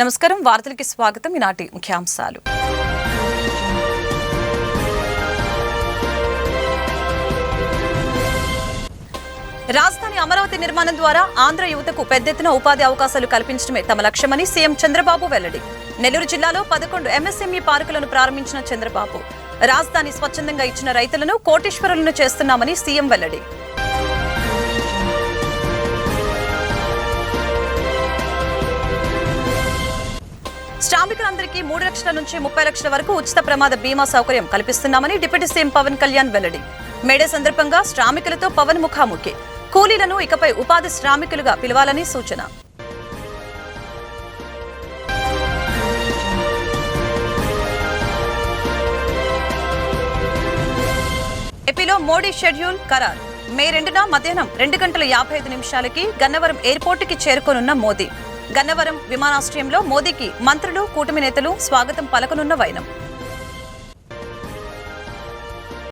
నమస్కారం, వార్తలకి స్వాగతం. ఈనాటి ముఖ్యాంశాలు. రాజధాని అమరావతి నిర్మాణం ద్వారా ఆంధ్ర యువతకు పెద్ద ఎత్తున ఉపాధి అవకాశాలు కల్పించడమే తమ లక్ష్యమని సీఎం చంద్రబాబు వెల్లడి. నెల్లూరు జిల్లాలో 11 ఎంఎస్ఎంఈ పార్కులను ప్రారంభించిన చంద్రబాబు రాజధాని స్వచ్ఛందంగా ఇచ్చిన రైతులను కోటీశ్వరులను చేస్తున్నామని సీఎం వెల్లడి. శ్రామికులందరికీ 3 లక్షల నుంచి 30 లక్షల వరకు ఉచిత ప్రమాద బీమా సౌకర్యం కల్పిస్తున్నామని డిప్యూటీ సీఎం పవన్ కళ్యాణ్ వెల్లడి. మేడే సందర్భంగా శ్రామికులతో పవన్ ముఖాముఖి. కూలీలను ఇకపై ఉపాధి శ్రామికులుగా పిలవాలని సూచన. ఏపీలో మోడీ షెడ్యూల్ ఖరారు. మే 2న మధ్యాహ్నం 2:55 గన్నవరం ఎయిర్పోర్టుకి చేరుకోనున్న మోదీ. గన్నవరం విమానాశ్రయంలో మోదీకి మంత్రులు, కూటమి నేతలు స్వాగతం పలకనున్న వైనం.